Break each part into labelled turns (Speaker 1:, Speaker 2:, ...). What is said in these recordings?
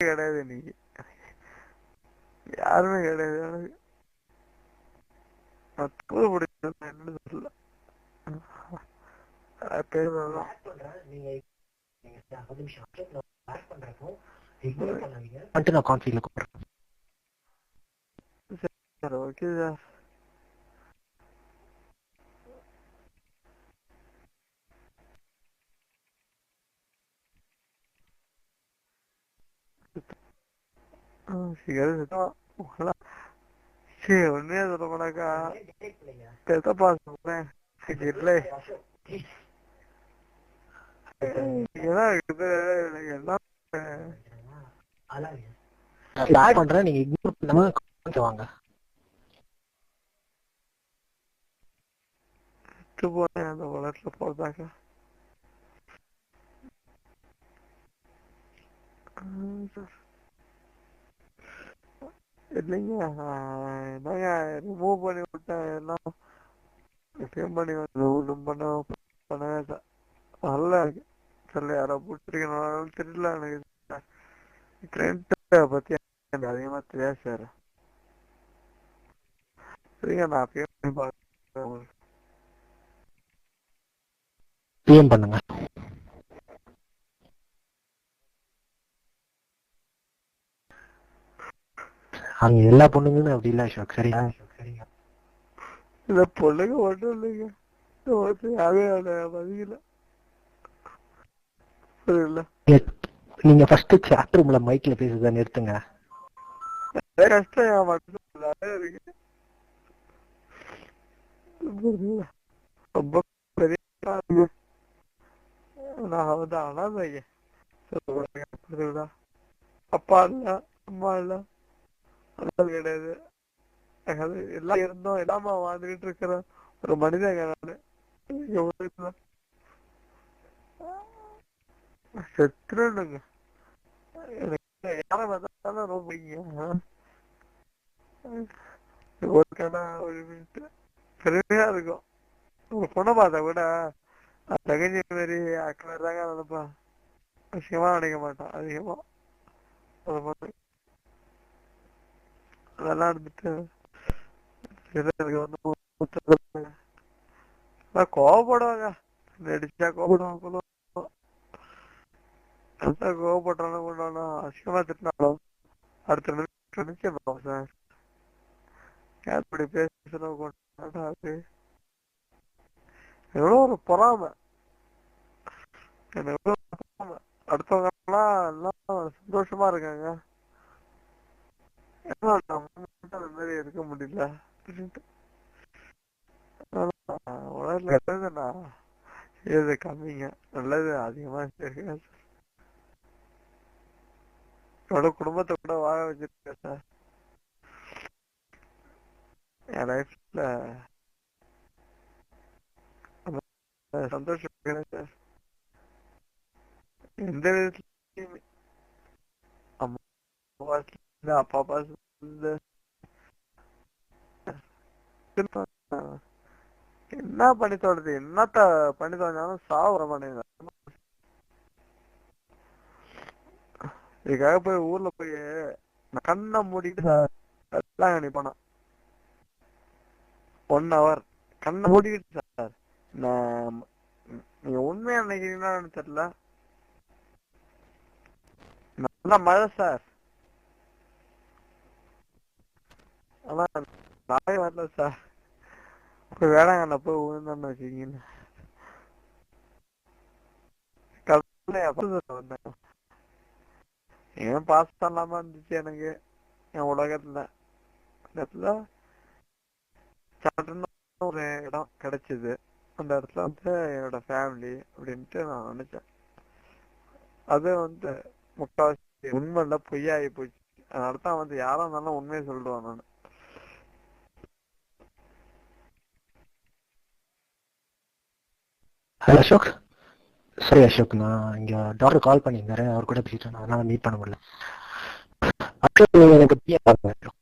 Speaker 1: கிடையாது நீங்க யாருமே கிடையாது எனக்கு என்னன்னு தெரியல ஓகே சார் உண்மையா சொல்ல போனாக்கா பெத்தப்பா சொல்றேன் இல்லை
Speaker 2: பண்றேன் நீங்க இக்னோர் பண்ணாம வாங்க
Speaker 1: போனேன் அந்த உலகத்துல போறதாக்கா இல்லைங்க என்னங்க ரிமூவ் பண்ணி விட்டேன் எல்லாம் எப்பயும் பண்ணி ஒன்றும் பண்ணவே நல்லா இருக்கு தெரியல யாரோ பிடிச்சிருக்கணும் தெரியல எனக்கு கிளைண்ட்டை பத்தி அதிகமா தெரியாது சார் சரிங்க நான் அப்பயும் பார்க்குறேன்
Speaker 2: பிஎம் பண்ணுங்க அங்க எல்லா பொண்ணுங்களும் அப்படி இல்ல அசோக் சரியா
Speaker 1: இந்த பொண்ணுங்க மட்டும் இல்லைங்க பதிக்கல புரியல
Speaker 2: நீங்க ஃபர்ஸ்ட் சாட் ரூம்ல மைக்ல பேசுறத நிறுத்துங்க
Speaker 1: கஷ்டம் மட்டும் இருக்கு ரொம்ப பெரிய நான் வந்து அனாதைங்க அப்பா இல்ல அம்மா இல்ல அதெல்லாம் கிடையாது எல்லாம் இருந்தோம் இல்லாம வாழ்ந்துகிட்டு இருக்கிற ஒரு மனிதன் நானு செத்துருங்க எனக்கு யாரை பார்த்தாலும் ரொம்ப ஒரு கடை ஒரு மினிட் பெருமையா இருக்கும் ஒரு பொண்ணை பார்த்தா கூட தகஞ்சி மாரி அக்கா தாங்க நினைப்பா விஷயமா நினைக்க மாட்டான் அதிகமா அது மாதிரி அதெல்லாம் இருந்துட்டு எனக்கு வந்து கோவப்படுவாங்க நடிச்சா கோவப்படுவாங்க கோவப்பட்டாலும் கொண்டாலும் அசிங்கமா திட்டினாலும் அடுத்த நினைச்சிருந்தோம் சார் இப்படி பேசணும் கொண்டாடாது எவ்வளோ ஒரு பொறாமை எனக்கு அடுத்தவங்க எல்லாம் சந்தோஷமா இருக்காங்க அந்த மாதிரி இருக்க முடியல உலகத்துல இது கம்மிங்க நல்லது அதிகமா இருக்கு என்னோட குடும்பத்தை கூட வாழ வச்சிருக்கேன் சார் என் லைஃப்ல சந்தோஷம் சார் எந்த விதத்துலயுமே அம்மா அப்பா என்ன பண்ணி தோடுது என்னத்த பண்ணி தோஞ்சாலும் சாவுற பண்ணி இதுக்காக போய் ஊர்ல போய் கண்ணை மூடிட்டு வேளாங்கண்ணி போனேன் 1 hour கண்ணை மூடிக்கிட்டு சார் நீங்க உண்மையா நினைக்கிறீங்கன்னு தெரியல நல்லா மழை சார் ஆனா நாளே வரல சார் போய் வேளாங்கண்ண போய் விழுந்தோன்னு வச்சுக்கிங்கன்னு வந்தேன் ஏன் பாஸ் பண்ணாம இருந்துச்சு எனக்கு என் உலகத்துல ஒரு இடம் கிடைச்சது அந்த இடத்துல வந்து என்னோட ஃபேமிலி அப்படின்ட்டு நான் நினைச்சேன் அது வந்து முக்கால்வாசி உண்மை இல்ல பொய்யாகி போச்சு அதனாலதான் வந்து யாரா இருந்தாலும் உண்மையை சொல்லிடுவான் நான்
Speaker 2: ஹலோ அசோக் சரி அசோக் நான் இங்க டாக்டர் கால் பண்ணியிருந்தாரு அவர் கூட பேசிட்டேன் அதனால மீட் பண்ண முடியல அசோக் நீங்க எனக்கு பிஎம் பாருங்க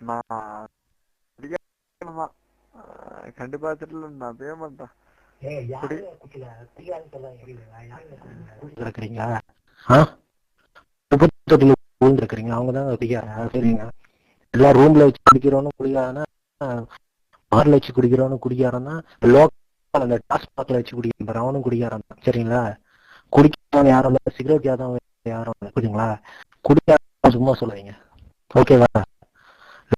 Speaker 1: நான் குடிக்காம கண்டிப்பா திட்டல, நான் பேய மாட்டேன்.
Speaker 2: விழுந்துருக்கீங்களா? அவங்கதான் குடிக்காரங்க. சரிங்க, எல்லா ரூம்ல வச்சு குடிக்கிறவனும் குடிக்காரனா, பார்ல வச்சு குடிக்கிறவனும் குடிக்காரனா, லோக்கல் அந்த டாஸ்மாக்ல வச்சு குடிக்கிற அவனும் குடிக்காரன். சரிங்களா? குடிக்கிறவன் யாரும் இல்ல, சிகரெட் யாரும் யாரும் இல்லை. புரியுங்களா? குடிக்கார சும்மா சொல்லுவீங்க. ஓகேவா?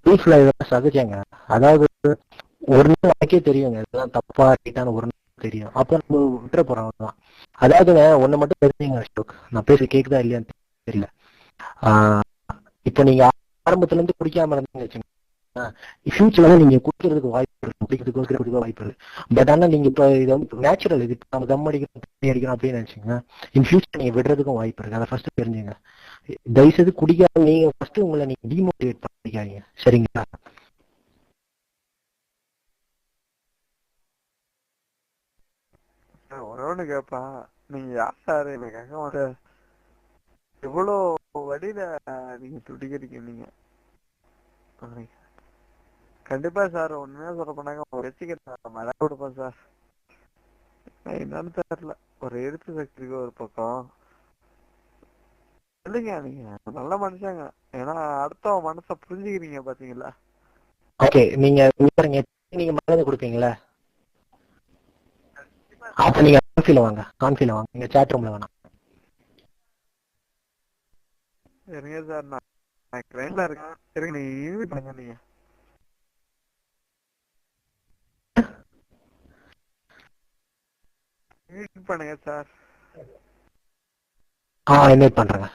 Speaker 2: லைஃப்ல இதெல்லாம் சகஜங்க. அதாவது ஒரு நாள் எனக்கே தெரியுங்க இதெல்லாம் தப்பா ரைட்டான ஒரு நாள் தெரியும். அப்ப நம்ம விட்டுற போறோம் தான். அதாவதுங்க ஒண்ணு மட்டும் தெரிஞ்சுங்க அசோக், நான் பேச கேக்குதா இல்லையான்னு தெரியல. இப்ப நீங்க ஆரம்பத்துல இருந்து குடிக்காம இருந்தீங்கன்னு வச்சுங்க, ஃபியூச்சர்ல நீங்க குடிக்கிறதுக்கு வாய்ப்பு இருக்கு, குடிக்கிறதுக்கு வாய்ப்பு இருக்கு. பட் ஆனா நீங்க இப்ப இது வந்து நேச்சுரல், இது நம்ம தம் அடிக்கிறோம் தண்ணி அடிக்கிறோம் அப்படின்னு நினைச்சீங்க, இன் ஃபியூச்சர் நீங்க விடுறதுக்கும் வாய்ப்பு இருக்கு. அதை ஃபர்ஸ்ட் தெரிஞ்சுங்க. தயவுசெய்து குடிக்காம நீங்க ஃபர்ஸ்ட் உங்களை நீங்க டிமோட்டிவேட் பண்ணிக்காதீங்க. சரிங்களா?
Speaker 1: ஒன்னு கேப்பா, நீங்க யார் சார் எனக்காக வந்து எவ்வளவு வழியில நீங்க துடிக்கிறீங்க நீங்க? கண்டிப்பா சார், உண்மையா சொல்ல போனாங்க வச்சுக்கிறேன், மழை கொடுப்பேன் சார். என்னன்னு தெரியல, ஒரு எதிர்ப்பு சக்தி இருக்கு ஒரு பக்கம். இல்லைங்க, நீங்க நல்ல மனுஷங்க, ஏன்னா அடுத்தவன் மனசை புரிஞ்சுக்கிறீங்க பாத்தீங்களா.
Speaker 2: ஓகே, நீங்க நீங்க மருந்து கொடுப்பீங்களா? அப்ப நீங்க கான்ஃபில வாங்க, கான்ஃபில வாங்க, நீங்க சாட் ரூம்ல வேணாம்.
Speaker 1: சரிங்க சார், நான் ட்ரெயின்ல இருக்கேன். சரிங்க, நீங்க இன்வைட் பண்ணுங்க. நீங்க இன்வைட் பண்ணுங்க சார்.
Speaker 2: இன்வைட் பண்றேங்க.